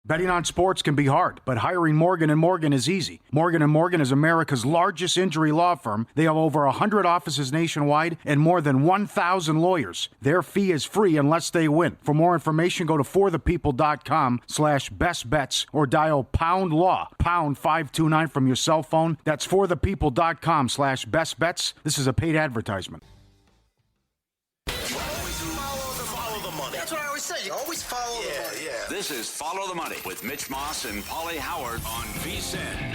Betting on sports can be hard, but hiring Morgan & Morgan is easy. Morgan & Morgan is America's largest injury law firm. They have over 100 offices nationwide and more than 1,000 lawyers. Their fee is free unless they win. For more information, go to forthepeople.com/bestbets or dial pound law, pound 529 from your cell phone. That's forthepeople.com/bestbets. This is a paid advertisement. That's what I always say. You always follow the money. Yeah. This is Follow the Money with Mitch Moss and Pauly Howard on VSiN.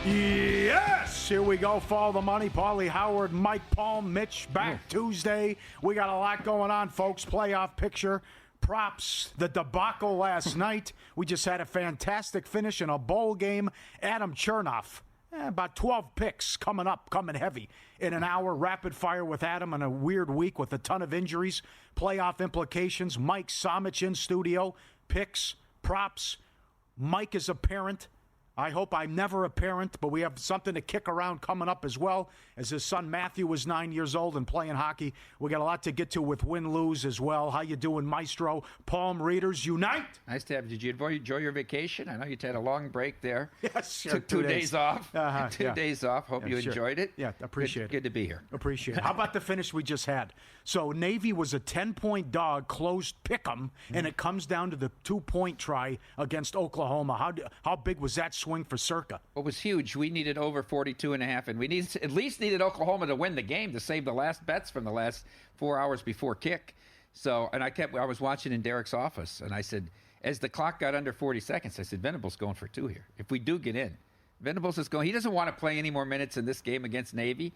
Yes! Here we go. Follow the money. Pauly Howard, Mike Palm, Mitch back Tuesday. We got a lot going on, folks. Playoff picture. Props, the debacle last night. We just had a fantastic finish in a bowl game. Adam Chernoff. About 12 picks coming heavy in an hour. Rapid fire with Adam in a weird week with a ton of injuries. Playoff implications. Mike Somich in studio. Picks, props. Mike is a parent. I hope I'm never a parent, but we have something to kick around coming up as well. As his son Matthew was 9 years old and playing hockey. We got a lot to get to with win-lose as well. How you doing, Maestro? Palm Readers Unite! Nice to have you. Did you enjoy your vacation? I know you had a long break there. Yes, sure. Took 2 days off. Two yeah. days off. Hope you enjoyed it. Yeah, appreciate it. Good to be here. Appreciate it. How about the finish we just had? So Navy was a 10-point dog, closed pick'em, and it comes down to the 2-point try against Oklahoma. How big was that swing for Circa? It was huge. We needed over 42.5, and we at least needed Oklahoma to win the game to save the last bets from the last 4 hours before kick. So, and I was watching in Derek's office, and I said, as the clock got under 40 seconds, I said, Venables going for 2 here. If we do get in, Venables is going. He doesn't want to play any more minutes in this game against Navy.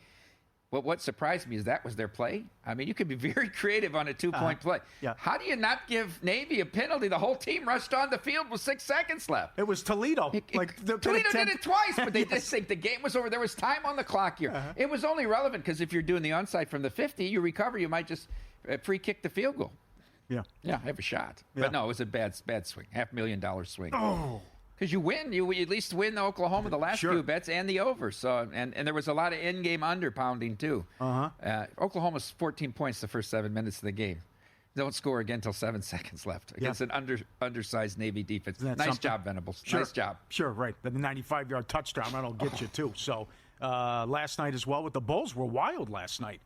But what surprised me is that was their play. I mean, you could be very creative on a 2-point play. Yeah. How do you not give Navy a penalty? The whole team rushed on the field with 6 seconds left. It was Toledo. Toledo did it twice, but they just think the game was over. There was time on the clock here. It was only relevant because if you're doing the onside from the 50, you recover, you might just free kick the field goal. Yeah. Yeah, have a shot. Yeah. But no, it was a bad swing, $500,000 swing. Oh. Because you win. You at least win Oklahoma the last few bets and the over. So and there was a lot of in-game under-pounding, too. Oklahoma's 14 points the first 7 minutes of the game. Don't score again until 7 seconds left against an undersized Navy defense. Nice job, Venables. Sure. Nice job. Sure, right. The 95-yard touchdown, that'll get you, too. So last night as well, with the Bulls were wild last night.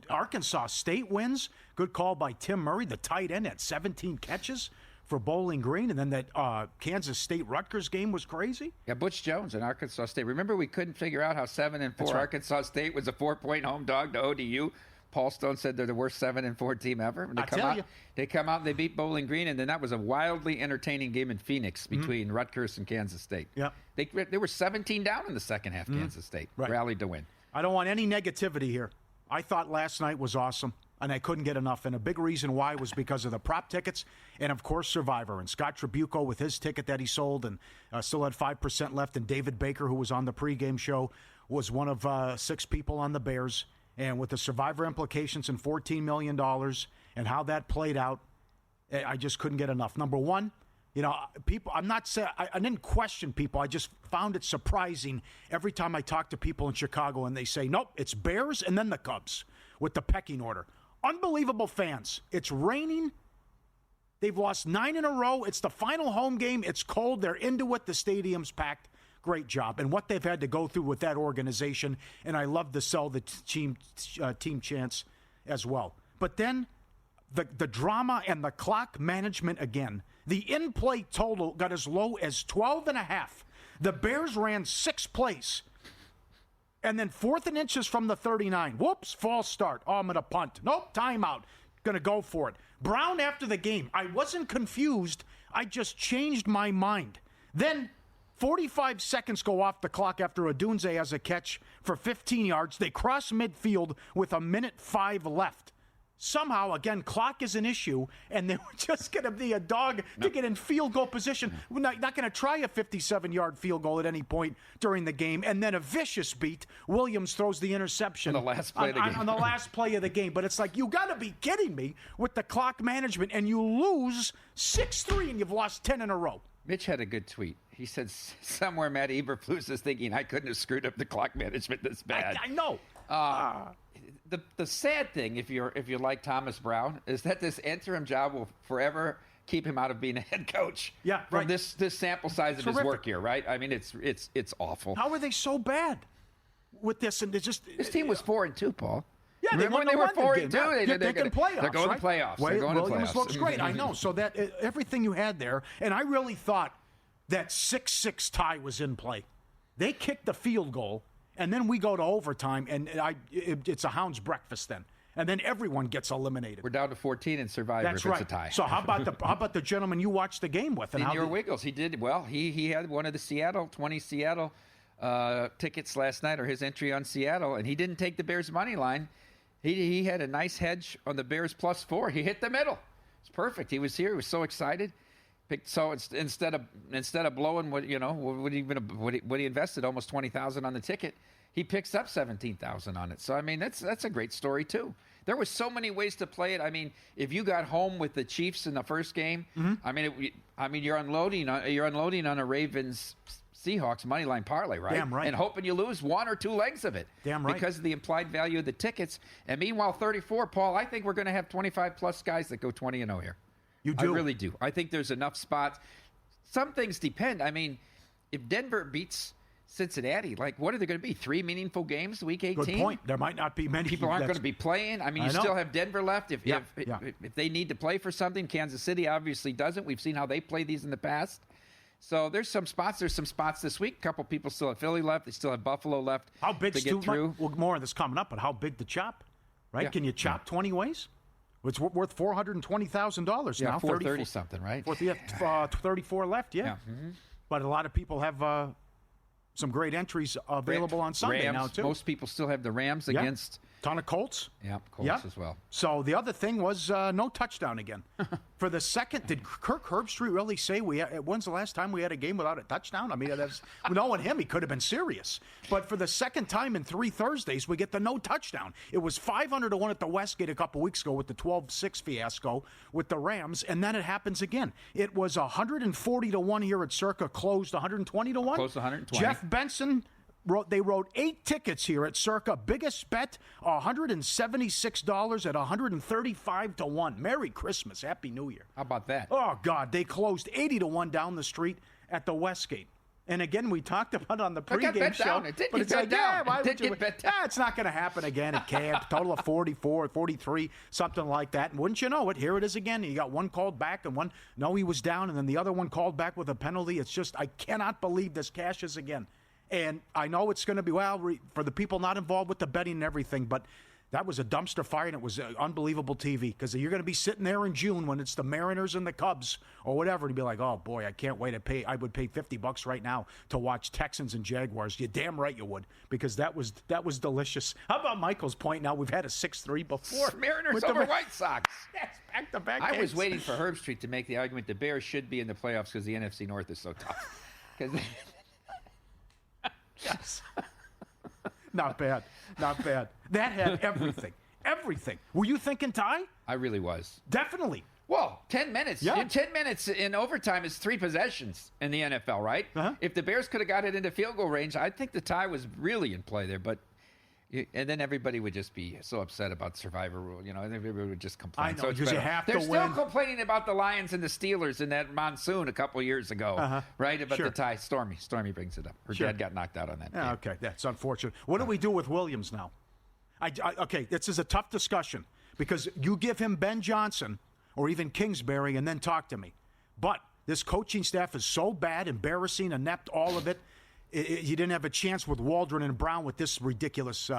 Arkansas State wins. Good call by Tim Murray, the tight end, at 17 catches for Bowling Green, and then that Kansas State-Rutgers game was crazy. Yeah, Butch Jones and Arkansas State. Remember, we couldn't figure out how 7-4 right. Arkansas State was a 4-point home dog to ODU. Paul Stone said they're the worst 7-4 team ever. They come out and they beat Bowling Green, and then that was a wildly entertaining game in Phoenix between Rutgers and Kansas State. Yeah, they were 17 down in the second half. Kansas State rallied to win. I don't want any negativity here. I thought last night was awesome, and I couldn't get enough. And a big reason why was because of the prop tickets and, of course, Survivor. And Scott Tribuco with his ticket that he sold and still had 5% left. And David Baker, who was on the pregame show, was one of 6 people on the Bears. And with the Survivor implications and $14 million and how that played out, I just couldn't get enough. Number one, people, I'm not saying, I didn't question people. I just found it surprising every time I talk to people in Chicago and they say, nope, it's Bears and then the Cubs with the pecking order. Unbelievable fans. It's raining. They've lost 9 in a row. It's the final home game. It's cold. They're into it. The stadium's packed. Great job. And what they've had to go through with that organization. And I love to sell the team chance as well. But then the drama and the clock management again. The in-play total got as low as 12.5. The Bears ran 6 plays. And then 4th and inches from the 39. Whoops, false start. Oh, I'm going to punt. Nope, timeout. Going to go for it. Brown after the game. I wasn't confused. I just changed my mind. Then 45 seconds go off the clock after Odunze has a catch for 15 yards. They cross midfield with 1:05 left. Somehow, again, clock is an issue, and they were just going to be a dog to get in field goal position. We're not going to try a 57-yard field goal at any point during the game. And then a vicious beat. Williams throws the interception on the last play of the game. On the last play of the game. But it's like, you got to be kidding me with the clock management, and you lose 6-3, and you've lost 10 in a row. Mitch had a good tweet. He said somewhere Matt Eberflus is thinking, I couldn't have screwed up the clock management this bad. I know. The sad thing, if you like Thomas Brown, is that this interim job will forever keep him out of being a head coach. Yeah, from right. this sample size of his Terrific. work here, right? I mean, it's awful. How are they so bad with this? And it's just This team was 4-2, Paul. Yeah, Remember when they were 4-2? They're going to playoffs. They're going right? to playoffs. Wade They're going Williams to playoffs. looks great. I know. So that everything you had there, and I really thought that 6-6 tie was in play. They kicked the field goal, and then we go to overtime, and it's a hound's breakfast then. And then everyone gets eliminated. We're down to 14 in Survivor. That's if right. It's a tie. So how about the gentleman you watched the game with? And Senior Wiggles. He did well. He had one of the 20 Seattle tickets last night, or his entry on Seattle, and he didn't take the Bears money line. He had a nice hedge on the Bears +4. He hit the middle. It's perfect. He was here. He was so excited. So instead of blowing what he invested almost $20,000 on the ticket, he picks up $17,000 on it. So I mean that's a great story too. There was so many ways to play it. I mean, if you got home with the Chiefs in the first game, I mean you're unloading on a Ravens Seahawks money line parlay, right? Damn right. And hoping you lose one or two legs of it. Damn right. Because of the implied value of the tickets. And meanwhile, 34, Paul, I think we're going to have 25 plus guys that go 20-0 here. You do? I really do. I think there's enough spots. Some things depend. I mean, if Denver beats Cincinnati, like what are they going to be? 3 meaningful games, week 18? Good point. There might not be many. People aren't going to be playing. I mean, you still have Denver left. If they need to play for something, Kansas City obviously doesn't. We've seen how they play these in the past. So there's some spots. There's some spots this week. A couple people still have Philly left. They still have Buffalo left. How big to get through? Well, more of this coming up, but how big to chop? Right? Yeah. Can you chop 20 ways? It's worth $420,000 now. 430 something, right? 34 left. Yeah. Mm-hmm. But a lot of people have some great entries available on Sunday Rams, now too. Most people still have the Rams against. Ton of Colts. Yeah, Colts as well. So the other thing was no touchdown again. For the second, did Kirk Herbstreit really say when's the last time we had a game without a touchdown? I mean, knowing him, he could have been serious. But for the second time in 3 Thursdays, we get the no touchdown. It was 500-1 at the Westgate a couple weeks ago with the 12-6 fiasco with the Rams, and then it happens again. It was 140-1 here at Circa, closed 120-1. Closed 120. Jeff Benson. They wrote 8 tickets here at Circa. Biggest bet, $176 at 135-1. Merry Christmas. Happy New Year. How about that? Oh, God. They closed 80-1 down the street at the Westgate. And again, we talked about it on the pregame show. Down. It did but get it's bet like, down. why It would did get bet down. it's not going to happen again. It can't. Total of 44, 43, something like that. And wouldn't you know it, here it is again. You got one called back and one, no, he was down. And then the other one called back with a penalty. It's just, I cannot believe this cashes again. And I know it's going to be, for the people not involved with the betting and everything, but that was a dumpster fire, and it was unbelievable TV, because you're going to be sitting there in June when it's the Mariners and the Cubs or whatever, to be like, oh, boy, I can't wait to pay. I would pay $50 right now to watch Texans and Jaguars. You're damn right you would, because that was delicious. How about Michael's point now? We've had a 6-3 before. Mariners over White Sox. Yes, back-to-back I games. was waiting for Herbstreit to make the argument the Bears should be in the playoffs because the NFC North is so tough. Because yes. Not bad. Not bad. That had everything. Everything. Were you thinking tie? I really was. Definitely. Well, 10 minutes. Yeah. 10 minutes in overtime is 3 possessions in the NFL, right? Uh-huh. If the Bears could have got it into field goal range, I think the tie was really in play there. But and then everybody would just be so upset about Survivor rule. And everybody would just complain. I know, so it's because you better. have They're to still win. complaining about the Lions and the Steelers in that monsoon a couple years ago, right? About Sure. the tie. Stormy brings it up. Her Sure. dad got knocked out on that. Yeah, okay, that's unfortunate. What do we do with Williams now? Okay, this is a tough discussion, because you give him Ben Johnson or even Kingsbury and then talk to me. But this coaching staff is so bad, embarrassing, inept, all of it. You didn't have a chance with Waldron and Brown with this ridiculous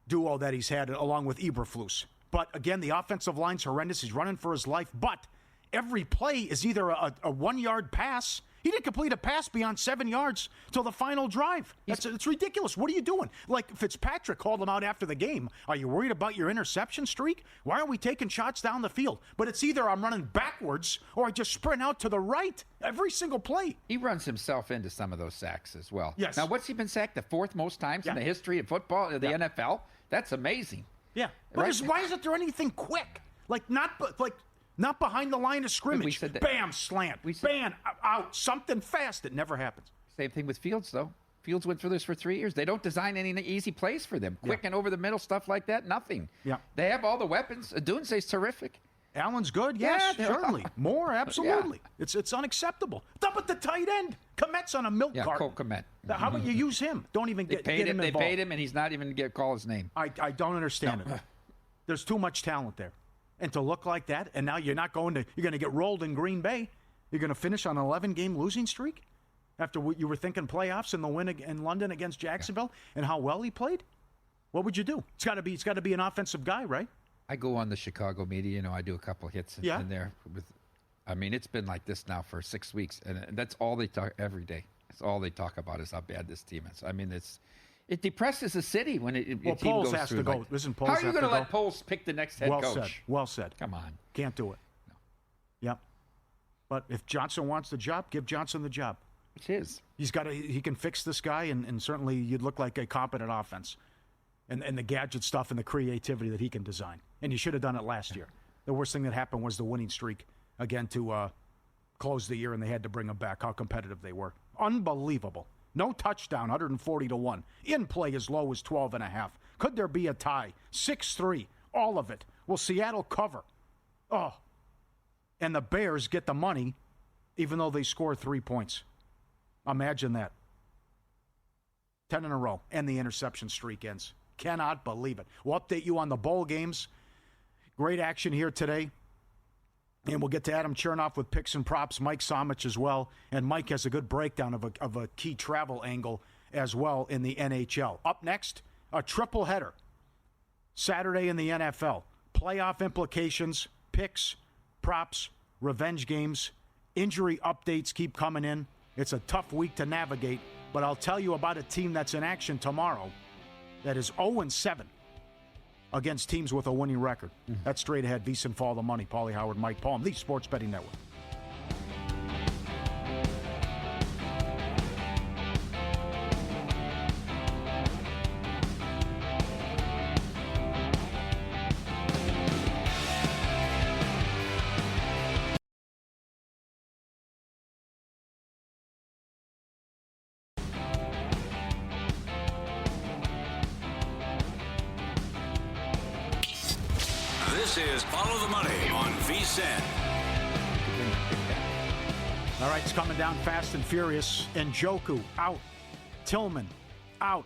duo that he's had along with Eberflus. But again, the offensive line's horrendous. He's running for his life. But every play is either a 1-yard pass. He didn't complete a pass beyond 7 yards till the final drive. It's ridiculous. What are you doing? Like Fitzpatrick called him out after the game. Are you worried about your interception streak? Why aren't we taking shots down the field? But it's either I'm running backwards or I just sprint out to the right every single play. He runs himself into some of those sacks as well. Yes. Now, what's he been sacked the 4th most times in the history of football, the NFL? That's amazing. Yeah. But Right. why isn't there anything quick? Not behind the line of scrimmage. said that- Bam, slant. Bam, out. Something fast. It never happens. Same thing with Fields, though. Fields went through this for 3 years. They don't design any easy plays for them. Quick and over the middle stuff like that, nothing. Yeah. They have all the weapons. Dunse's terrific. Allen's good, yes, Yeah, certainly. More, absolutely. It's unacceptable. How about the tight end? Komet's on a milk Yeah, Cole carton. Kmet. How about you use him? Don't even get him They involved. paid him, and he's not even going to call his name. I don't understand it. There's too much talent there. And to look like that, and now you're going to get rolled in Green Bay. You're going to finish on an 11-game losing streak after what you were thinking playoffs and the win in London against Jacksonville and how well he played? What would you do? It's got to be an offensive guy, right? I go on the Chicago media. I do a couple hits in there. It's been like this now for 6 weeks, and that's all they talk every day. That's all they talk about is how bad this team is. It depresses the city when a team Poles goes has through. to go. Listen, Poles how are you going to let Poles pick the next head coach? Well said. Come on. Can't do it. No. Yep. But if Johnson wants the job, give Johnson the job. It's his. He can fix this guy, and certainly you'd look like a competent offense. And the gadget stuff and the creativity that he can design. And you should have done it last year. The worst thing that happened was the winning streak, again, to close the year, and they had to bring him back, how competitive they were. Unbelievable. No touchdown, 140-1. In play as low as 12.5. Could there be a tie? 6-3, all of it. Will Seattle cover? Oh. And the Bears get the money, even though they score 3 points. Imagine that. 10 in a row, and the interception streak ends. Cannot believe it. We'll update you on the bowl games. Great action here today. And we'll get to Adam Chernoff with picks and props, Mike Somich as well. And Mike has a good breakdown of a key travel angle as well in the NHL. Up next, a triple header. Saturday in the NFL. Playoff implications, picks, props, revenge games. Injury updates keep coming in. It's a tough week to navigate, but I'll tell you about a team that's in action tomorrow that is 0-7 against teams with a winning record. That's straight ahead. VSiN Follow the Money. Pauly Howard, Mike Palm, the Sports Betting Network. This is Follow the Money on VSiN. All right, it's coming down fast and furious. Njoku out. Tillman out.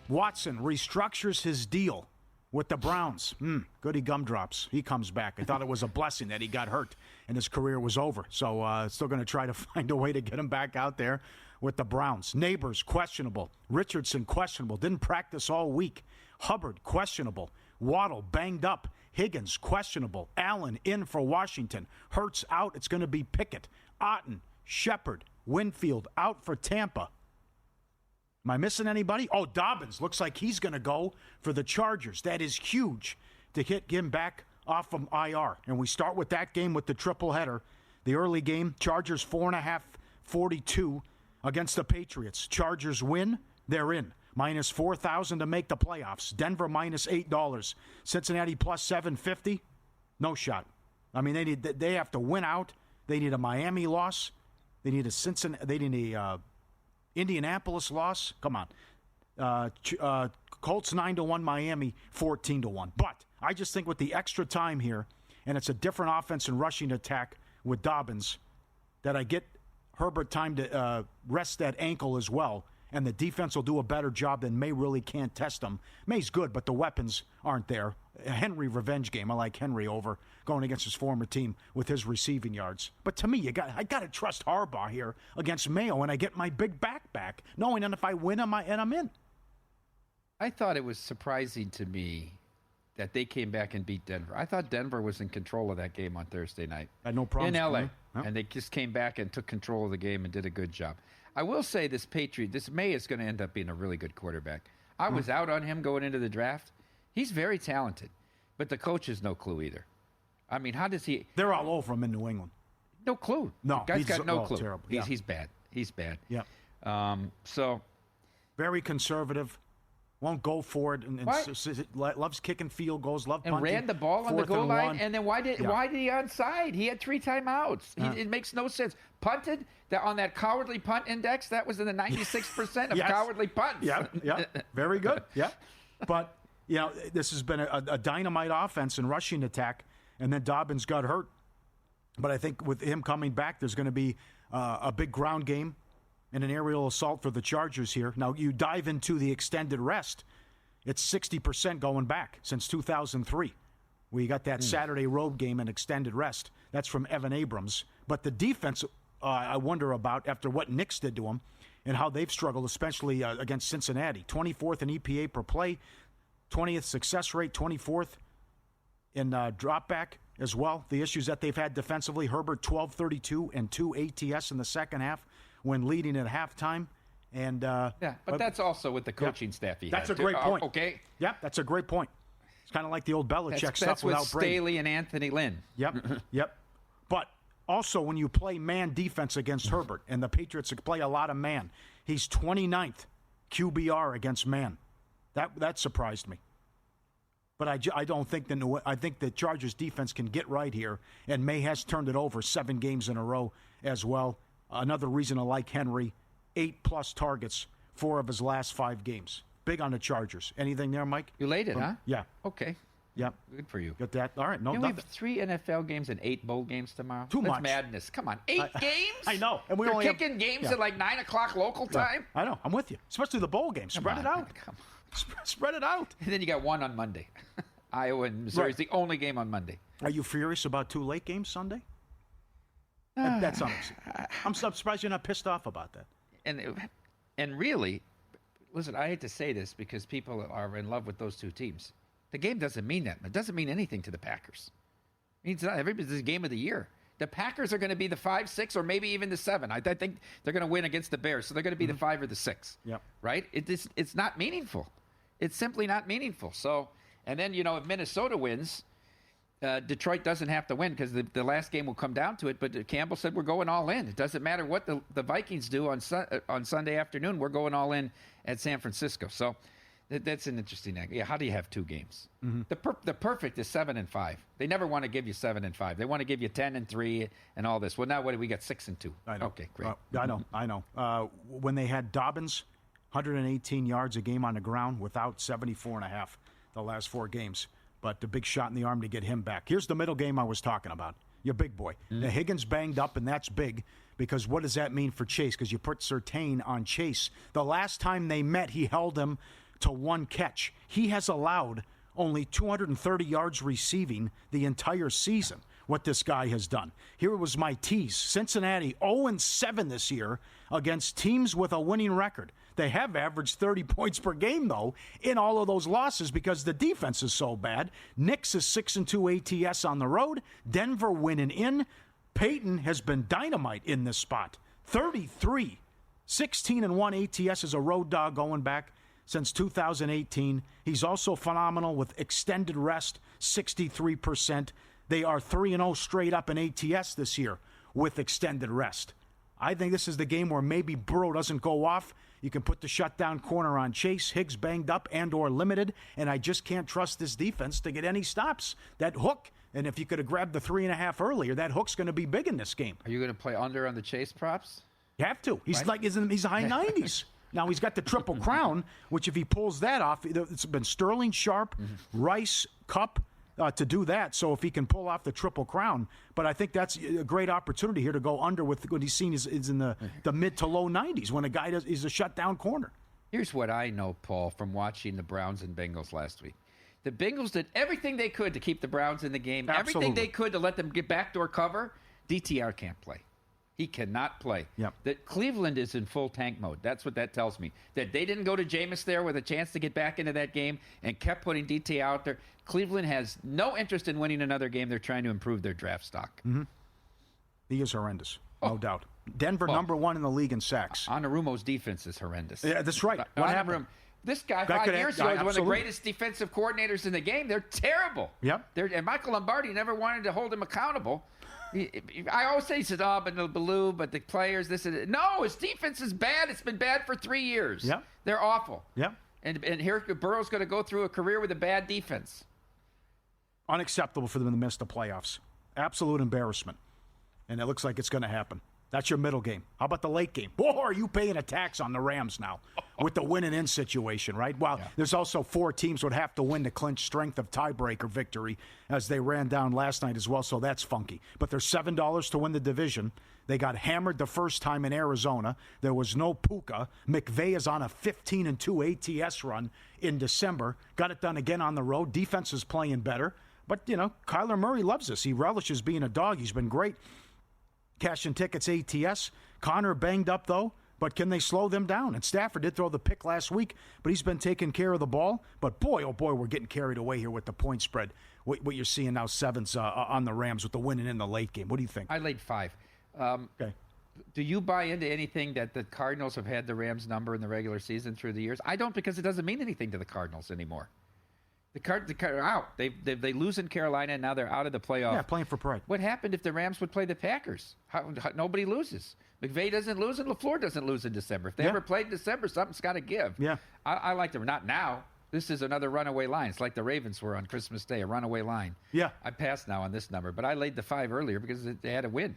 Watson restructures his deal with the Browns. Goody gumdrops. He comes back. I thought it was a blessing that he got hurt and his career was over. So still going to try to find a way to get him back out there with the Browns. Neighbors, questionable. Richardson, questionable. Didn't practice all week. Hubbard, questionable. Waddle, banged up. Higgins, questionable. Allen, in for Washington. Hurts out. It's going to be Pickett. Otten, Shepard, Winfield, out for Tampa. Am I missing anybody? Oh, Dobbins. Looks like he's going to go for the Chargers. That is huge to get him back off from IR. And we start with that game with the triple header. The early game, Chargers 4.5, 42 against the Patriots. Chargers win. They're in. Minus 4,000 to make the playoffs. Denver minus $8. Cincinnati plus 750. No shot. I mean, they have to win out. They need a Miami loss. They need a Cincinnati. They need a Indianapolis loss. Come on. Colts 9-1. Miami 14-1. But I just think with the extra time here, and it's a different offense and rushing attack with Dobbins, that I get Herbert time to rest that ankle as well. And the defense will do a better job than May really can't test them. May's good, but the weapons aren't there. A Henry revenge game. I like Henry over going against his former team with his receiving yards. But to me, I got to trust Harbaugh here against Mayo, and I get my big back, knowing that if I win, I'm in. I thought it was surprising to me that they came back and beat Denver. I thought Denver was in control of that game on Thursday night. Had no problem in L.A., and they just came back and took control of the game and did a good job. I will say this May is going to end up being a really good quarterback. I was out on him going into the draft. He's very talented, but the coach has no clue either. I mean, how does he? They're all over him in New England. No clue. No, the guy's got no clue. Terrible. He's bad. He's bad. Yeah. So very conservative. Won't go for it, and loves kicking field goals. Punting. And ran the ball on the goal line. And then why did he onside? He had 3 timeouts. It makes no sense. Punted on that cowardly punt index. That was in the 96% of cowardly punts. Yeah. Very good. Yeah. But this has been a dynamite offense and rushing attack, and then Dobbins got hurt. But I think with him coming back, there's going to be a big ground game and an aerial assault for the Chargers here. Now, you dive into the extended rest, it's 60% going back since 2003. We got that Saturday road game and extended rest. That's from Evan Abrams. But the defense, I wonder about after what Knicks did to them and how they've struggled, especially against Cincinnati. 24th in EPA per play, 20th success rate, 24th in drop back as well. The issues that they've had defensively, Herbert 12-32 and 2 ATS in the second half when leading at halftime. And but that's also with the coaching staff he That's had. a great point. Okay. Yeah, that's a great point. It's kind of like the old Belichick stuff with without Brady. Staley and Anthony Lynn. Yep. But also when you play man defense against Herbert, and the Patriots play a lot of man, he's 29th QBR against man. That surprised me. But I don't think I think the Chargers defense can get right here, and May has turned it over 7 games in a row as well. Another reason to like Henry, 8+ targets, 4 of his last 5 games. Big on the Chargers. Anything there, Mike? You laid it, huh? Yeah. Okay. Yep. Good for you. Got that? All right. No, we nothing. have 3 NFL games and 8 bowl games tomorrow. Too That's much. madness. Come on, 8 games? I know. And we They're only kicking games at like 9 o'clock local time. I know. I'm with you. Especially the bowl game. Spread it out. Come Spread it out. And then you got one on Monday. Iowa and Missouri is the only game on Monday. Are you furious about 2 late games Sunday? That's something. I'm surprised you're not pissed off about that. And really, listen, I hate to say this because people are in love with those 2 teams. The game doesn't mean that. It doesn't mean anything to the Packers. It means not. Everybody's the game of the year. The Packers are going to be the 5, 6, or maybe even the 7. I think they're going to win against the Bears, so they're going to be the 5 or the 6. Yep. Right? It's not meaningful. It's simply not meaningful. So, and then if Minnesota wins, Detroit doesn't have to win because the last game will come down to it. But Campbell said we're going all in. It doesn't matter what the Vikings do on Sunday afternoon. We're going all in at San Francisco. So that's an interesting angle. Yeah, how do you have 2 games? Mm-hmm. The perfect is 7 and 5. They never want to give you 7 and 5. They want to give you 10 and 3 and all this. Well, now what do we got? 6 and 2. I know. Okay, great. I know. When they had Dobbins, 118 yards a game on the ground without 74.5 the last 4 games. But the big shot in the arm to get him back. Here's the middle game I was talking about. Your big boy. Now, Higgins banged up, and that's big because what does that mean for Chase? Because you put Surtain on Chase. The last time they met, he held him to 1 catch. He has allowed only 230 yards receiving the entire season, what this guy has done. Here was my tease. Cincinnati 0-7 this year against teams with a winning record. They have averaged 30 points per game, though, in all of those losses because the defense is so bad. Knicks is 6-2 ATS on the road. Denver winning in. Peyton has been dynamite in this spot. 33, 16-1 ATS as a road dog going back since 2018. He's also phenomenal with extended rest, 63%. They are 3-0 straight up in ATS this year with extended rest. I think this is the game where maybe Burrow doesn't go off. You can put the shutdown corner on Chase. Higgs banged up and or limited, and I just can't trust this defense to get any stops. That hook, and if you could have grabbed the 3.5 earlier, that hook's going to be big in this game. Are you going to play under on the Chase props? You have to. He's right? He's high 90s. Now, he's got the Triple Crown, which if he pulls that off, it's been Sterling, Sharp, Rice, Cup, to do that. So if he can pull off the Triple Crown, but I think that's a great opportunity here to go under with what he's seen is in the mid to low 90s when a guy is a shutdown corner. Here's what I know, Paul, from watching the Browns and Bengals last week. The Bengals did everything they could to keep the Browns in the game, Absolutely. everything they could to let them get backdoor cover. DTR can't play. He cannot play. Yep. That Cleveland is in full tank mode. That's what that tells me. That they didn't go to Jameis there with a chance to get back into that game and kept putting DT out there. Cleveland has no interest in winning another game. They're trying to improve their draft stock. Mm-hmm. He is horrendous, no doubt. Denver, number 1 in the league in sacks. Onarumo's defense is horrendous. Yeah, that's right. What happened? This guy That 5 years ago was one of the absolutely. greatest defensive coordinators in the game. They're terrible. Yep. And Michael Lombardi never wanted to hold him accountable. I always say, he says, but the Baloo, but the players, this and that. No, his defense is bad. It's been bad for 3 years. Yep. They're awful. Yep. And here Burrow's going to go through a career with a bad defense. Unacceptable for them to miss the playoffs. Absolute embarrassment. And it looks like it's going to happen. That's your middle game. How about the late game? Boy, are you paying a tax on the Rams now with the win and in situation, right? Well, there's also 4 teams would have to win to clinch strength of tiebreaker victory as they ran down last night as well, so that's funky. But there's $7 to win the division. They got hammered the first time in Arizona. There was no Puka. McVay is on a 15-2 ATS run in December. Got it done again on the road. Defense is playing better. But, Kyler Murray loves this. He relishes being a dog. He's been great. Cashing tickets ATS. Connor banged up, though. But can they slow them down? And Stafford did throw the pick last week, but he's been taking care of the ball. But boy, oh boy, we're getting carried away here with the point spread. What you're seeing now, 7s on the Rams with the winning in the late game. What do you think? I laid 5. Okay. Do you buy into anything that the Cardinals have had the Rams number in the regular season through the years? I don't, because it doesn't mean anything to the Cardinals anymore. The Cardinals are out. They lose in Carolina, and now they're out of the playoff. Yeah, playing for pride. What happened if the Rams would play the Packers? Nobody loses. McVay doesn't lose, and LaFleur doesn't lose in December. If they ever played in December, something's got to give. Yeah. I like them. Not now. This is another runaway line. It's like the Ravens were on Christmas Day, a runaway line. Yeah. I passed now on this number, but I laid the 5 earlier because they had a win.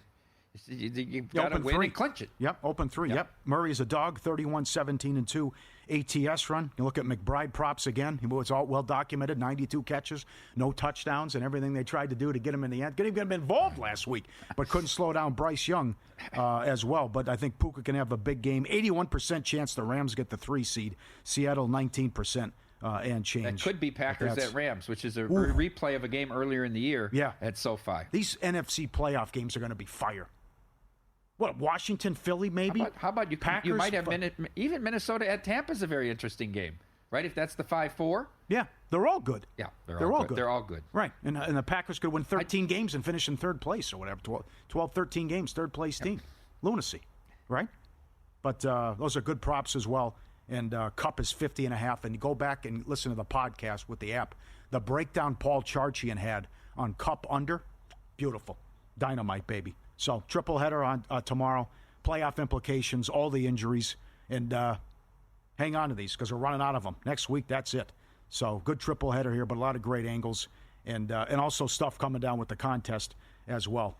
You got to win 3. and clinch it. Yep, open 3. Yep. Murray is a dog, 31-17-2 ATS run. You look at McBride props again. He was all well documented, 92 catches, no touchdowns, and everything they tried to do to get him in the end. Get him involved last week, but couldn't slow down Bryce Young as well. But I think Puka can have a big game. 81% chance the Rams get the 3 seed. Seattle, 19%. And change. That could be Packers at Rams, which is a replay of a game earlier in the year at SoFi. These NFC playoff games are going to be fire. What, Washington, Philly, maybe? How about you? Packers, you might have even Minnesota at Tampa is a very interesting game, right? If that's the 5-4. Yeah, they're all good. Yeah, they're all good. They're all good. Right, and the Packers could win 13 games and finish in third place or whatever, 12, 13 games, third place team. Lunacy, right? But those are good props as well. And Cup is 50.5. And you go back and listen to the podcast with the app. The breakdown Paul Charchian had on Cup under, beautiful. Dynamite, baby. So triple header on tomorrow. Playoff implications, all the injuries. And hang on to these because we're running out of them. Next week, that's it. So good triple header here, but a lot of great angles. And also stuff coming down with the contest as well.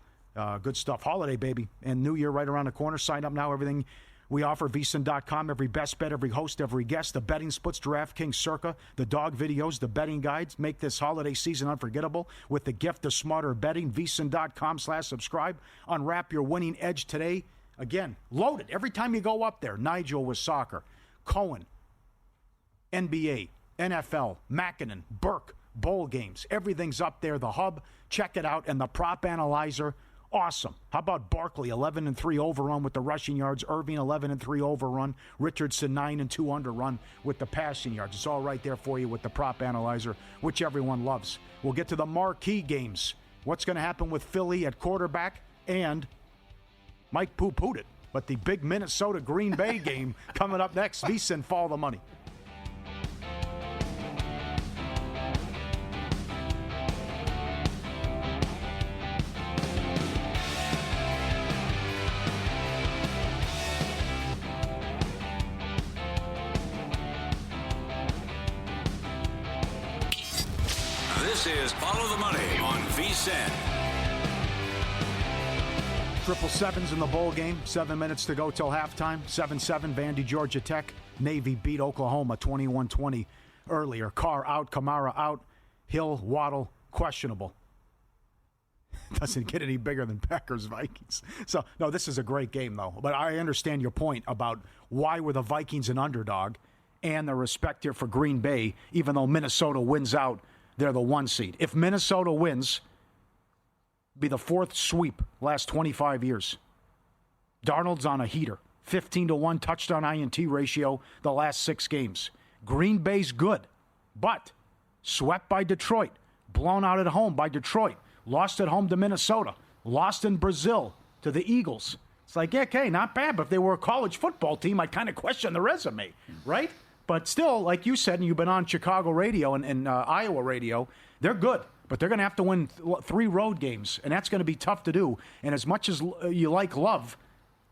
Good stuff. Holiday, baby. And New Year right around the corner. Sign up now. Everything we offer, VSiN.com, every best bet, every host, every guest, the betting splits, DraftKings, Circa, the dog videos, the betting guides. Make this holiday season unforgettable with the gift of smarter betting. VSiN.com/subscribe. Unwrap your winning edge today. Again, loaded. Every time you go up there, Nigel with soccer, Cohen, NBA, NFL, Mackinnon, Burke, bowl games. Everything's up there. The hub, check it out. And the prop analyzer, awesome. How about Barkley, 11-3 overrun with the rushing yards. Irving, 11-3 overrun. Richardson, 9-2 underrun with the passing yards. It's all right there for you with the prop analyzer, which everyone loves. We'll get to the marquee games. What's going to happen with Philly at quarterback? And Mike poo-pooed it. But the big Minnesota-Green Bay game coming up next. VSiN, follow the money. This is Follow the Money on VSiN. 777's in the bowl game. 7 minutes to go till halftime. 7-7, Vandy, Georgia Tech. Navy beat Oklahoma 21-20 earlier. Carr out, Kamara out. Hill, Waddle, questionable. Doesn't get any bigger than Packers-Vikings. So, no, this is a great game, though. But I understand your point about why were the Vikings an underdog and the respect here for Green Bay, even though Minnesota wins out. They're the 1 seed. If Minnesota wins, be the 4th sweep last 25 years. Darnold's on a heater. 15-1 touchdown INT ratio the last 6 games. Green Bay's good, but swept by Detroit. Blown out at home by Detroit. Lost at home to Minnesota. Lost in Brazil to the Eagles. It's like, yeah, okay, not bad, but if they were a college football team, I'd kind of question the resume, right? But still, like you said, and you've been on Chicago radio and Iowa radio, they're good. But they're going to have to win 3 road games, and that's going to be tough to do. And as much as you like Love,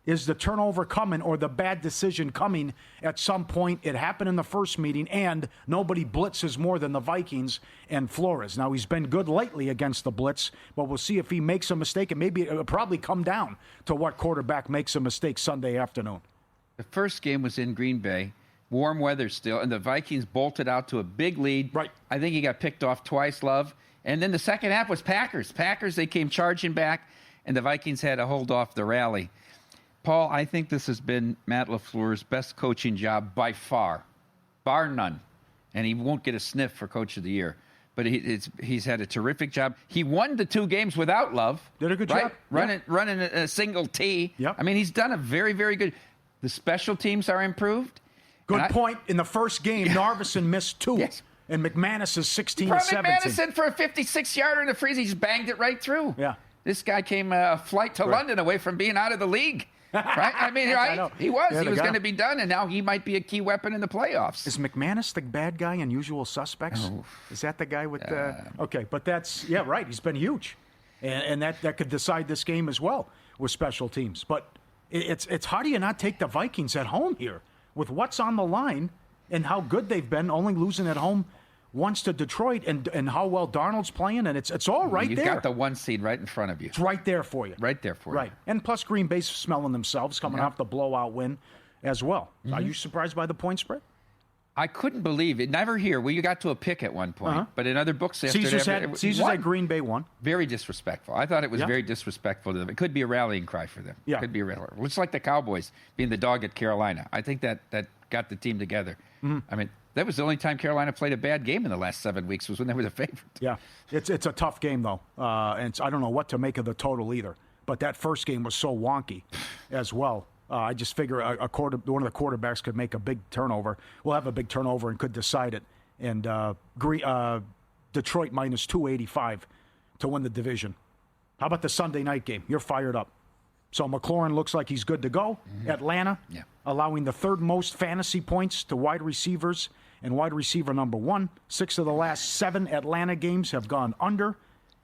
Is the turnover coming or the bad decision coming at some point? It happened in the first meeting, and nobody blitzes more than the Vikings and Flores. Now, he's been good lately against the blitz, but we'll see if he makes a mistake, and maybe it'll probably come down to what quarterback makes a mistake Sunday afternoon. The first game was in Green Bay, warm weather still, and the Vikings bolted out to a big lead. Right. I think he got picked off twice, Love. And then the second half was Packers. They came charging back, and the Vikings had to hold off the rally. Paul, I think this has been Matt LaFleur's best coaching job by far, bar none. And he won't get a sniff for Coach of the Year. But he's had a terrific job. He won the 2 games without Love. Did a good job. Running a single T. Yep. I mean, he's done a very, very good. The special teams are improved. Good point. In the first game, Narveson missed 2. Yes. And McManus is 16 Brought to 17. McManus in for a 56-yarder in the freeze. He just banged it right through. Yeah. This guy came a flight to London away from being out of the league. Right? I mean, right? He was. Yeah, he was going to be done, and now he might be a key weapon in the playoffs. Is McManus the bad guy in Usual Suspects? Oh. Is that the guy with the... Okay, but that's... Yeah, right. He's been huge. And that could decide this game as well with special teams. But it's how do you not take the Vikings at home here with what's on the line and how good they've been, only losing at home once to Detroit, and how well Darnold's playing, and it's all right there. You've got the 1 seed right in front of you. It's right there for you. Right there for you. Right. And plus Green Bay's smelling themselves coming off the blowout win as well. Mm-hmm. Are you surprised by the point spread? I couldn't believe it. Never here. We got to a pick at one point, but in other books yesterday, Caesars had Green Bay won. Very disrespectful. I thought it was very disrespectful to them. It could be a rallying cry for them. Yeah. It could be a rallying. Looks like the Cowboys being the dog at Carolina. I think that got the team together. Mm-hmm. I mean, that was the only time Carolina played a bad game in the last 7 weeks was when they were the favorite. Yeah, it's a tough game, though. And I don't know what to make of the total either. But that first game was so wonky as well. I just figure one of the quarterbacks could make a big turnover. We'll have a big turnover and could decide it. And Detroit minus 285 to win the division. How about the Sunday night game? You're fired up. So McLaurin looks like he's good to go. Mm-hmm. Atlanta, allowing the 3rd most fantasy points to wide receivers and wide receiver number 1. 6 of the last 7 Atlanta games have gone under.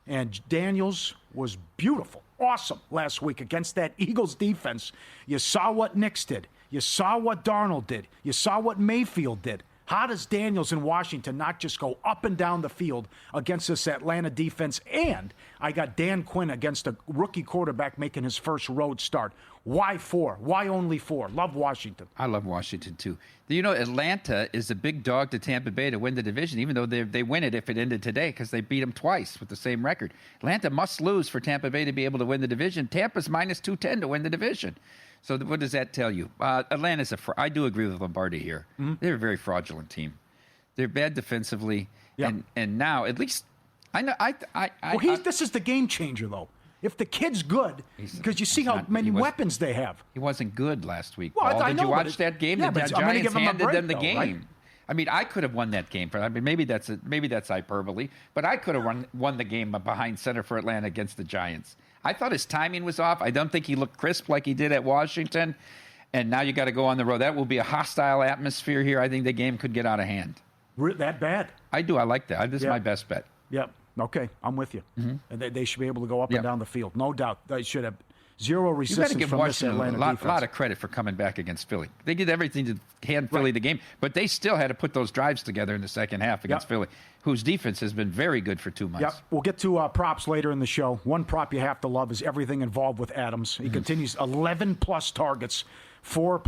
And Daniels was beautiful, awesome last week against that Eagles defense. You saw what Nix did. You saw what Darnold did. You saw what Mayfield did. How does Daniels in Washington not just go up and down the field against this Atlanta defense? And I got Dan Quinn against a rookie quarterback making his first road start. Why 4? Why only 4? Love Washington. I love Washington, too. You know, Atlanta is a big dog to Tampa Bay to win the division, even though they win it if it ended today because they beat them twice with the same record. Atlanta must lose for Tampa Bay to be able to win the division. Tampa's minus 210 to win the division. So what does that tell you? Atlanta's I do agree with Lombardi here. Mm-hmm. They're a very fraudulent team. They're bad defensively, and now at least I know. This is the game changer, though. If the kid's good, because you see how many weapons they have. He wasn't good last week. Well, Paul. Did you watch that game? Yeah, the but Giants handed them the game. Right? I mean, I could have won that game. I mean, maybe that's hyperbole, but I could have won the game behind center for Atlanta against the Giants. I thought his timing was off. I don't think he looked crisp like he did at Washington. And now you got to go on the road. That will be a hostile atmosphere here. I think the game could get out of hand. That bad? I do. I like that. This is my best bet. Yep. Okay, I'm with you. Mm-hmm. And they should be able to go up and down the field. No doubt. They should have zero resistance from this Atlanta defense. A lot of credit for coming back against Philly. They did everything to hand Philly the game, but they still had to put those drives together in the second half against Philly, whose defense has been very good for 2 months. Yep. We'll get to props later in the show. One prop you have to love is everything involved with Adams. He continues 11-plus targets, 4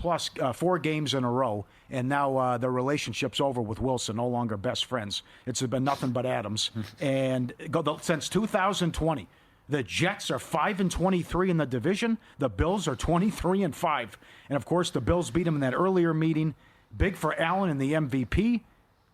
games in a row, and now the relationship's over with Wilson, no longer best friends. It's been nothing but Adams. And since 2020, the Jets are 5-23 in the division. The Bills are 23-5. And, of course, the Bills beat them in that earlier meeting. Big for Allen in the MVP.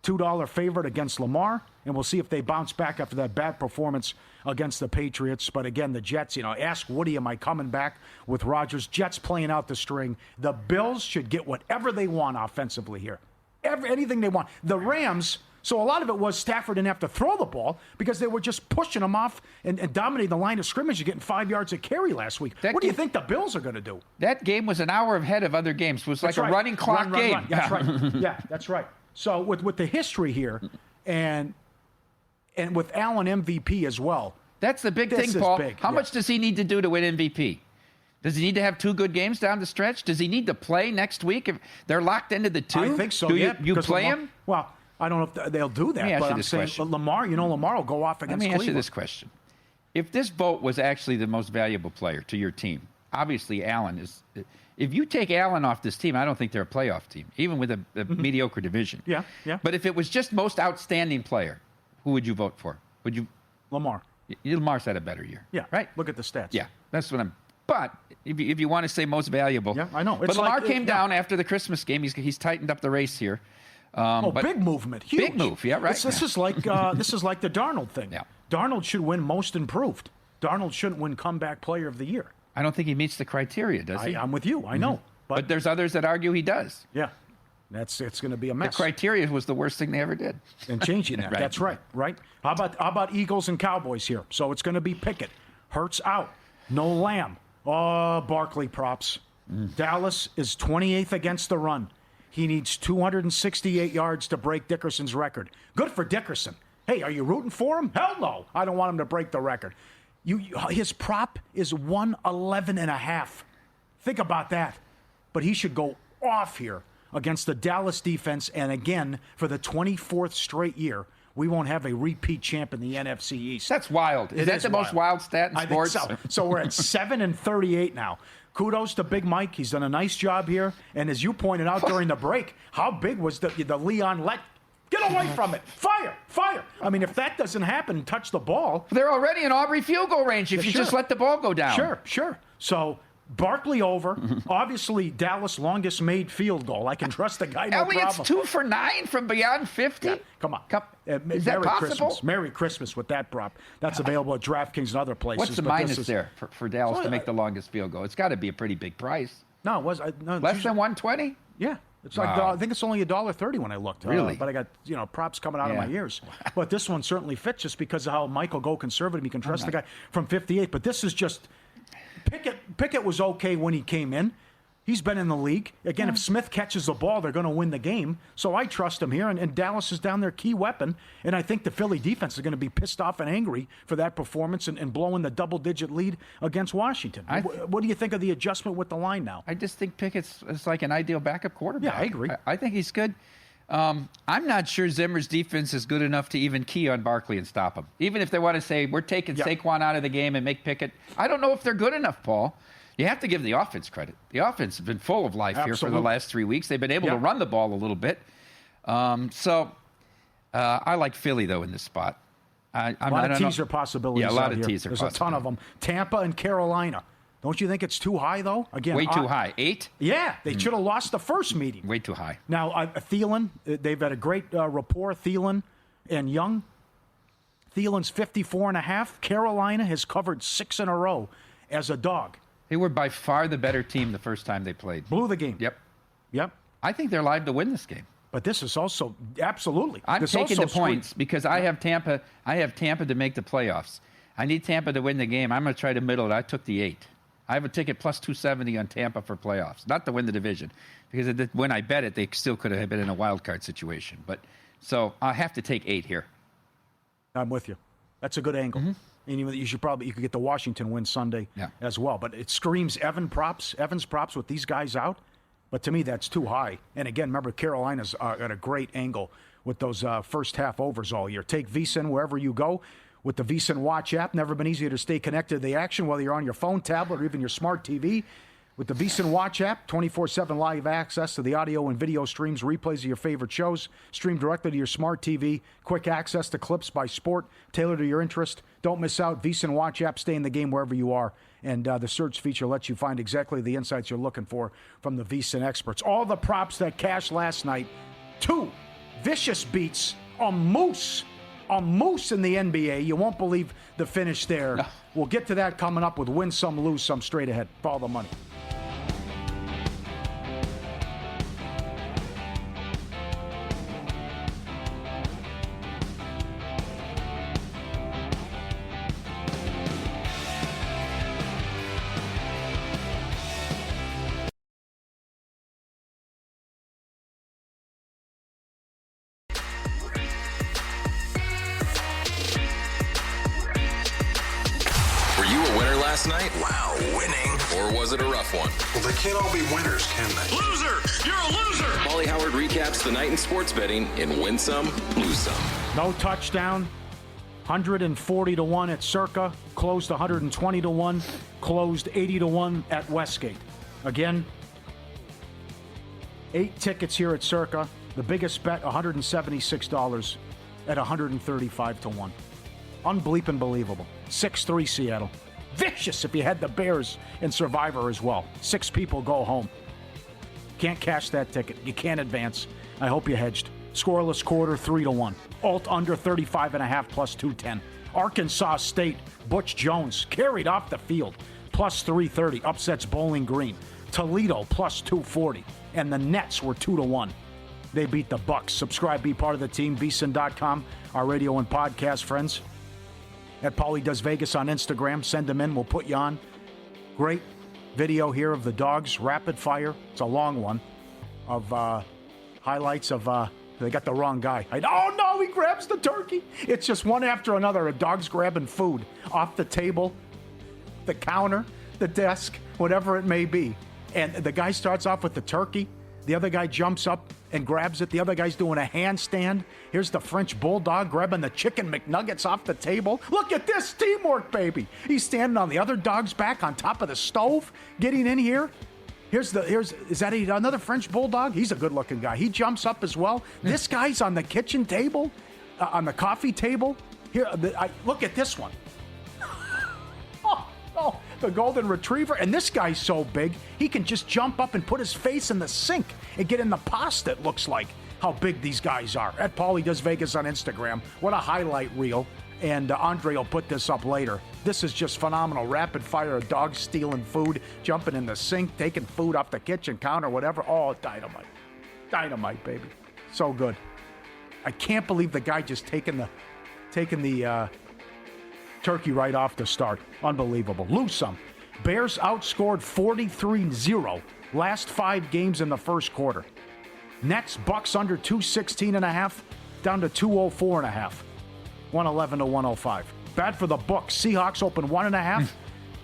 $2 favorite against Lamar. And we'll see if they bounce back after that bad performance against the Patriots. But, again, the Jets, ask Woody, am I coming back with Rodgers? Jets playing out the string. The Bills should get whatever they want offensively here. Anything they want. The Rams... So a lot of it was Stafford didn't have to throw the ball because they were just pushing them off and dominating the line of scrimmage and getting 5 yards a carry last week. What do you think the Bills are going to do? That game was an hour ahead of other games. It was like a running clock game. Run. That's right. Yeah, that's right. So with the history here and with Allen MVP as well. That's the big thing, Paul. How much does he need to do to win MVP? Does he need to have 2 good games down the stretch? Does he need to play next week if they're locked into the 2? I think so. Do yeah, you play Lamar, him? Well, I don't know if they'll do that. Let me ask but you I'm this saying question. Lamar. Lamar will go off against Let me Cleveland. ask you this question: if this vote was actually the most valuable player to your team, obviously Allen is. If you take Allen off this team, I don't think they're a playoff team, even with a mediocre division. Yeah. But if it was just most outstanding player, who would you vote for? Would you? Lamar. Lamar's had a better year. Yeah. Right. Look at the stats. Yeah. That's what I'm. But if you want to say most valuable, yeah, I know. But Lamar came down after the Christmas game. He's tightened up the race here. Big movement, huge. Big move, yeah, right. This is like the Darnold thing. Yeah. Darnold should win Most Improved. Darnold shouldn't win Comeback Player of the Year. I don't think he meets the criteria, does he? I'm with you. I know, but there's others that argue he does. Yeah, it's going to be a mess. The criteria was the worst thing they ever did. And changing that. Right. That's right. Right. How about Eagles and Cowboys here? So it's going to be Pickett. Hurts out. No Lamb. Oh, Barkley props. Dallas is 28th against the run. He needs 268 yards to break Dickerson's record. Good for Dickerson. Hey, are you rooting for him? Hell no. I don't want him to break the record. His prop is 111.5. Think about that. But he should go off here against the Dallas defense. And again, for the 24th straight year, we won't have a repeat champ in the NFC East. That's wild. Is that the most wild stat in sports? I think so we're at 7-38 now. Kudos to Big Mike. He's done a nice job here. And as you pointed out during the break, how big was the Leon let? Get away from it. Fire. I mean, if that doesn't happen, touch the ball. They're already in Aubrey field goal range if you just let the ball go down. Sure. So Barkley over. Obviously, Dallas longest made field goal. I can trust the guy, no Elliott's problem. 2 for 9 from beyond 50? Yeah, come on. Is that possible? Christmas. Merry Christmas with that prop. That's available at DraftKings and other places. What's the minus there for Dallas to make the longest field goal? It's got to be a pretty big price. No, it was no, less than 120? Yeah. It's like I think it's only $1.30 when I looked. Really? But I got props coming out of my ears. But this one certainly fits just because of how Mike will go conservative. You can trust the guy from 58. But this is just Pickett was okay when he came in. He's been in the league. Again, if Smith catches the ball, they're going to win the game. So I trust him here. And Dallas is down their key weapon. And I think the Philly defense is going to be pissed off and angry for that performance and blowing the double-digit lead against Washington. What do you think of the adjustment with the line now? I just think Pickett's like an ideal backup quarterback. Yeah, I agree. I think he's good. I'm not sure Zimmer's defense is good enough to even key on Barkley and stop him. Even if they want to say, we're taking Saquon out of the game and make Pickett. I don't know if they're good enough, Paul. You have to give the offense credit. The offense has been full of life here for the last 3 weeks. They've been able to run the ball a little bit. I like Philly, though, in this spot. A lot of teaser possibilities. Yeah, a lot of here. teaser There's a ton of them. Tampa and Carolina. Don't you think it's too high, though? Again, way too high. 8? Yeah, they should have lost the first meeting. Way too high. Now, Thielen, they've had a great rapport, Thielen and Young. Thielen's 54.5. Carolina has covered 6 in a row as a dog. They were by far the better team the first time they played. Blew the game. Yep. I think they're live to win this game. But this is also absolutely. I'm taking the points because I have Tampa. I have Tampa to make the playoffs. I need Tampa to win the game. I'm going to try to middle it. I took the 8. I have a ticket plus 270 on Tampa for playoffs, not to win the division, because when I bet it, they still could have been in a wild card situation. But so I have to take 8 here. I'm with you. That's a good angle. And you could get the Washington win Sunday as well. But it screams Evans props with these guys out. But to me, that's too high. And again, remember, Carolina's at a great angle with those first half overs all year. Take VSiN wherever you go with the VSiN Watch app. Never been easier to stay connected to the action, whether you're on your phone, tablet, or even your smart TV. With the VSiN Watch app, 24/7 live access to the audio and video streams, replays of your favorite shows, streamed directly to your smart TV, quick access to clips by sport, tailored to your interest. Don't miss out. VSiN Watch app, stay in the game wherever you are. And the search feature lets you find exactly the insights you're looking for from the VSiN experts. All the props that cashed last night. 2 vicious beats on Moose. On Moose in the NBA. You won't believe the finish there. No. We'll get to that coming up with Win Some, Lose Some straight ahead. Follow the money. Last night? Wow, winning Or was it a rough one? Well, they can't all be winners, can they? Loser! You're a loser! Pauly Howard recaps the night in sports betting in Win Some, Lose Some. No touchdown. 140 to 1 at Circa. Closed 120 to 1. Closed 80 to 1 at Westgate. Again, 8 tickets here at Circa. The biggest bet, $176 at 135 to 1. Unbleeping believable. 6-3 Seattle. Vicious if you had the Bears and Survivor as well. 6 people go home. Can't cash that ticket. You can't advance. I hope you hedged. Scoreless quarter, 3 to 1. Alt under 35.5 plus 210. Arkansas State, Butch Jones carried off the field, plus 330. Upsets Bowling Green. Toledo plus 240. And the Nets were 2 to 1. They beat the Bucks. Subscribe, be part of the team. VSiN.com, our radio and podcast friends. At Pauly Does Vegas on Instagram. Send them in. We'll put you on. Great video here of the dogs. Rapid fire. It's a long one of highlights of... They got the wrong guy. Oh, no, he grabs the turkey. It's just one after another. A dog's grabbing food off the table, the counter, the desk, whatever it may be. And the guy starts off with the turkey. The other guy jumps up and grabs it. The other guy's doing a handstand. Here's the French bulldog grabbing the chicken McNuggets off the table. Look at this teamwork, baby. He's standing on the other dog's back on top of the stove, getting in here. Is that another French bulldog? He's a good-looking guy. He jumps up as well. This guy's on the kitchen table, on the coffee table. Here, look at this one. Oh, the golden retriever. And this guy's so big, he can just jump up and put his face in the sink and get in the pasta, it looks like, how big these guys are. At Pauly Does Vegas on Instagram. What a highlight reel. And Andre will put this up later. This is just phenomenal. Rapid fire, dogs stealing food, jumping in the sink, taking food off the kitchen counter, whatever. Oh, dynamite. Dynamite, baby. So good. I can't believe the guy just taking the turkey right off the start. Unbelievable. Lose some. Bears outscored 43-0 last 5 games in the first quarter. Nets, Bucks under 216.5, down to 204.5. 111 to 105. Bad for the Bucks. Seahawks opened 1.5,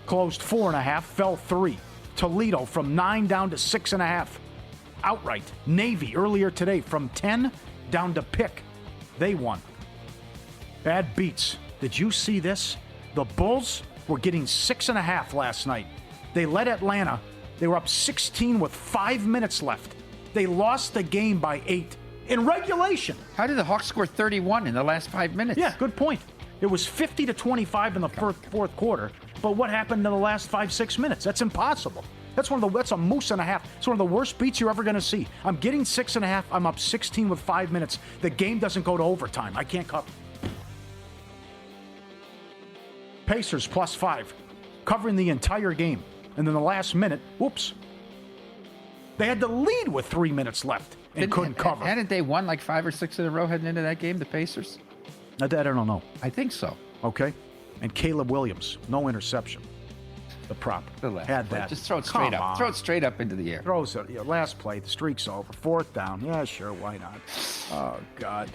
closed 4.5, fell 3. Toledo from 9 down to 6.5. Outright. Navy earlier today from 10 down to pick. They won. Bad beats. Did you see this? The Bulls were getting 6.5 last night. They led Atlanta. They were up 16 with 5 minutes left. They lost the game by 8. In regulation. How did the Hawks score 31 in the last 5 minutes? Yeah, good point. It was 50 to 25 in the fourth quarter. But what happened in the last 5-6 minutes? That's impossible. That's a moose and a half. It's one of the worst beats you're ever going to see. I'm getting 6.5. I'm up 16 with 5 minutes. The game doesn't go to overtime. I can't cover. Pacers plus 5, covering the entire game. And then the last minute, whoops. They had the lead with 3 minutes left. And couldn't cover. Hadn't they won like 5 or 6 in a row heading into that game, the Pacers? I don't know. I think so. Okay. And Caleb Williams, no interception. The prop. Had that. Just throw it straight up. Throw it straight up into the air. Throws it. Last play, the streak's over. 4th down. Yeah, sure, why not? Oh, God.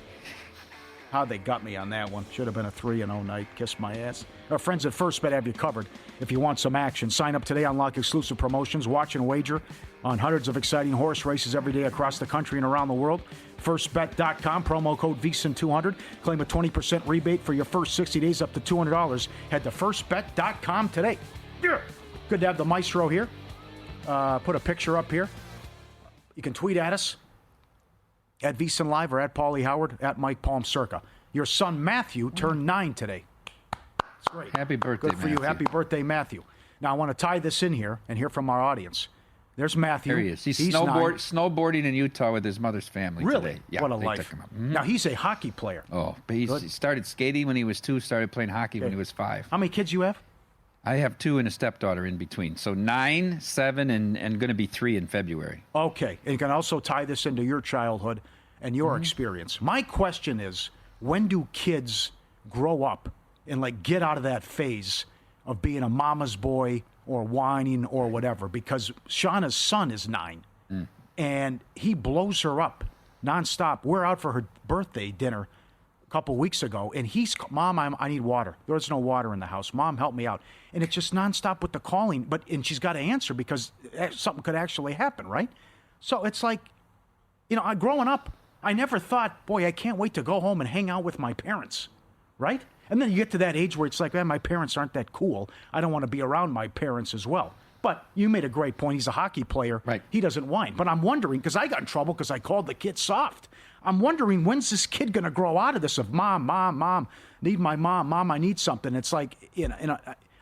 How they got me on that one. Should have been a 3-0 night. Kiss my ass. Our friends at First Bet have you covered. If you want some action, sign up today, unlock exclusive promotions, watch and wager on hundreds of exciting horse races every day across the country and around the world. FirstBet.com, promo code VSiN200. Claim a 20% rebate for your first 60 days up to $200. Head to FirstBet.com today. Yeah. Good to have the maestro here. Put a picture up here. You can tweet at us. At VSiN Live or at Pauly Howard, at Mike Palm Circa. Your son Matthew turned 9 today. It's great. Happy birthday, Good for you. Happy birthday, Matthew. Now, I want to tie this in here and hear from our audience. There's Matthew. There he is. He's 9. snowboarding in Utah with his mother's family Really? today. Yeah, what a they life. took him up. Mm-hmm. Now, he's a hockey player. Oh, but he started skating when he was 2, started playing hockey when he was 5. How many kids you have? I have 2 and a stepdaughter in between. So 9, 7, and going to be 3 in February. Okay. And you can also tie this into your childhood and your experience. My question is, when do kids grow up and get out of that phase of being a mama's boy or whining or whatever? Because Shauna's son is 9 and he blows her up nonstop. We're out for her birthday dinner couple weeks ago, and Mom, I need water. There's no water in the house. Mom, help me out. And it's just nonstop with the calling, and she's got to answer because something could actually happen, right? So it's like, growing up, I never thought, boy, I can't wait to go home and hang out with my parents, right? And then you get to that age where it's like, my parents aren't that cool. I don't want to be around my parents as well. But you made a great point. He's a hockey player. Right. He doesn't whine. But I'm wondering, because I got in trouble because I called the kid soft. I'm wondering, when's this kid going to grow out of this of, Mom, need my mom, I need something. It's like,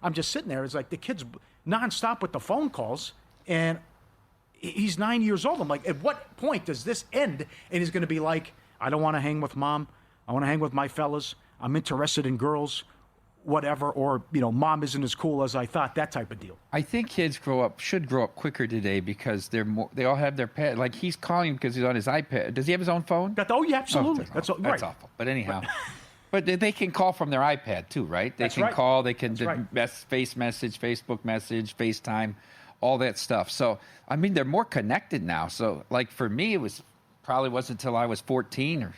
I'm just sitting there. It's like the kid's nonstop with the phone calls, and he's 9 years old. I'm like, at what point does this end? And he's going to be like, I don't want to hang with Mom. I want to hang with my fellas. I'm interested in girls, whatever. Or, Mom isn't as cool as I thought, that type of deal. I think kids should grow up quicker today because they all have their pad. Like he's calling because he's on his iPad. Does he have his own phone? Yeah, absolutely. That's right. awful. But anyhow. But they can call from their iPad too, right? They can right. call, they can That's face message, Facebook message, FaceTime, all that stuff. So, I mean, they're more connected now. So, like for me, probably wasn't until I was 14 or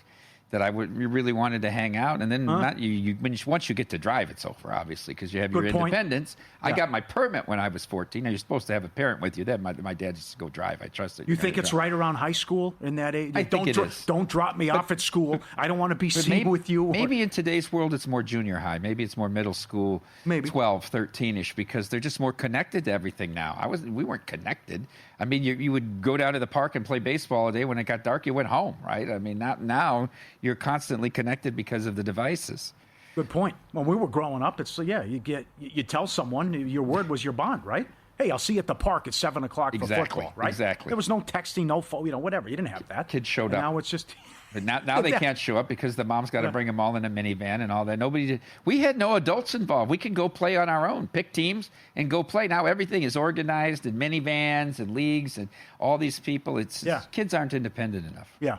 that I really wanted to hang out. And then once you get to drive, it's over, obviously, because you have your independence. Yeah. I got my permit when I was 14. Now, you're supposed to have a parent with you. Then my dad used to go drive. I trusted. You think it's right around high school in that age? I think it is. Don't drop me off at school. I don't want to be seen with you. Maybe in today's world, it's more junior high. Maybe it's more middle school, maybe 12, 13-ish, because they're just more connected to everything now. We weren't connected. I mean, you would go down to the park and play baseball all day. When it got dark, you went home, right? I mean, now you're constantly connected because of the devices. Good point. When we were growing up, it's you tell someone your word was your bond, right? Hey, I'll see you at the park at 7:00 for football, right? Exactly. There was no texting, no phone, whatever. You didn't have that. Kids showed up. Now it's just. But now they can't show up because the mom's got to bring them all in a minivan and all that. We had no adults involved. We can go play on our own, pick teams and go play. Now everything is organized in minivans and leagues and all these people. Kids aren't independent enough. Yeah.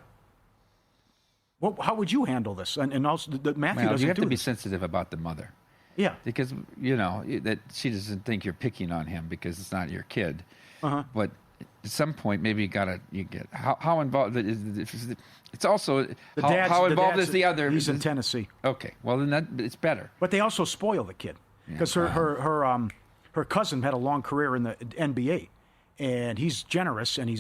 Well, how would you handle this? And also, Matthew doesn't you have do to be this. sensitive about the mother. Yeah. Because, that she doesn't think you're picking on him because it's not your kid. Uh-huh. But at some point, maybe you get how involved. It's also how involved is the other. He's in Tennessee. Okay, well then it's better. But they also spoil the kid because her cousin had a long career in the NBA, and he's generous and he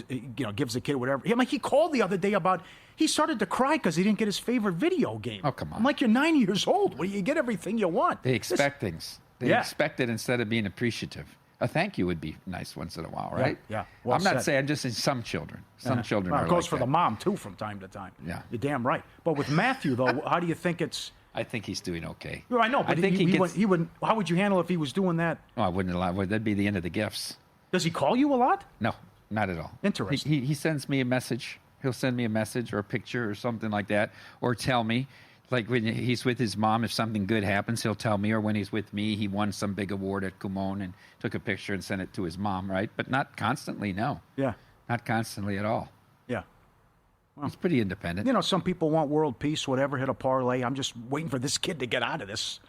gives the kid whatever. He called the other day about he started to cry because he didn't get his favorite video game. Oh, come on! I'm like, you're 9 years old. Well, you get everything you want. They expect things. They expect it instead of being appreciative. A thank you would be nice once in a while, right? Yeah. Well I'm not saying just in some children. Some children are it goes like for that. the mom too from time to time. Yeah, you're damn right. But with Matthew though, how do you think it's? I think he's doing okay. Well, I know, but I think he wouldn't. How would you handle if he was doing that? Oh, I wouldn't allow. That'd be the end of the gifts. Does he call you a lot? No, not at all. Interesting. He sends me a message. He'll send me a message or a picture or something like that, or tell me. Like when he's with his mom, if something good happens, he'll tell me. Or when he's with me, he won some big award at Kumon and took a picture and sent it to his mom, right? But not constantly, no. Yeah. Not constantly at all. Yeah. Well, he's pretty independent. Some people want world peace, whatever, hit a parlay. I'm just waiting for this kid to get out of this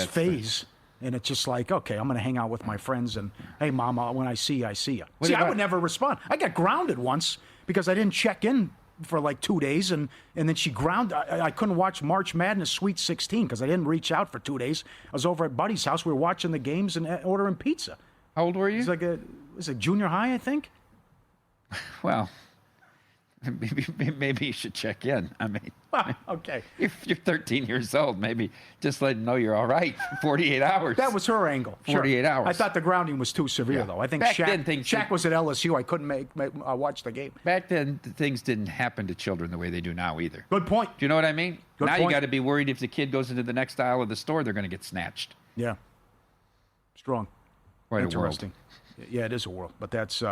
phase. And it's just like, okay, I'm going to hang out with my friends. And, hey, Mama, when I see you, I see you. I would never respond. I got grounded once because I didn't check in for like 2 days, and then she ground. I couldn't watch March Madness Sweet 16 because I didn't reach out for 2 days. I was over at Buddy's house. We were watching the games and ordering pizza. How old were you? It was junior high, I think. Well, maybe you should check in. I mean, okay. If you're 13 years old, maybe just let him know you're all right for 48 hours. That was her angle. 48 hours. I thought the grounding was too severe, though. I think Shaq was at LSU. I couldn't watch the game. Back then, things didn't happen to children the way they do now either. Good point. Do you know what I mean? Good now point. You got to be worried if the kid goes into the next aisle of the store, they're going to get snatched. Yeah. Strong. Quite interesting. A world. Yeah, it is a world. But that's...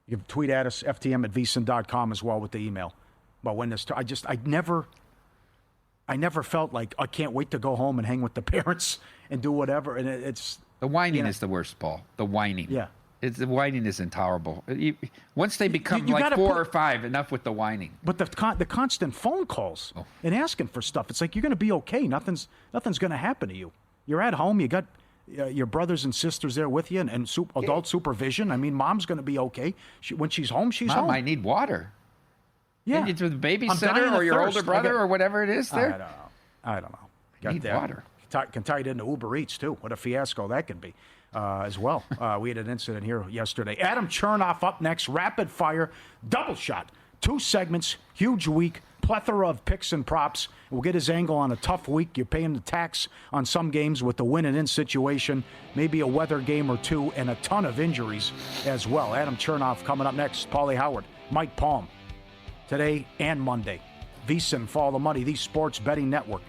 You can tweet at us, ftm@vsin.com as well with the email. But when this, I never felt like I can't wait to go home and hang with the parents and do whatever. And it's the whining is the worst, Paul. The whining. Yeah, the whining is intolerable. Once they become like 4 or 5, enough with the whining. But the constant phone calls and asking for stuff. It's like you're going to be okay. Nothing's going to happen to you. You're at home. You got your brothers and sisters there with you and adult supervision. I mean, Mom's going to be okay. When she's home, she's home. Mom, I need water. Yeah. Maybe to the I'm dying babysitter of or your thirst. older brother Okay. or whatever it is there. I don't know. Need water. Can tie it into Uber Eats, too. What a fiasco that can be as well. We had an incident here yesterday. Adam Chernoff up next. Rapid fire. Double shot. 2 segments. Huge week. Plethora of picks and props. We'll get his angle on a tough week. You're paying the tax on some games with the win-and-in situation. Maybe a weather game or 2 and a ton of injuries as well. Adam Chernoff coming up next. Pauly Howard. Mike Palm. Today and Monday. VSiN, Follow the Money, the Sports Betting Network.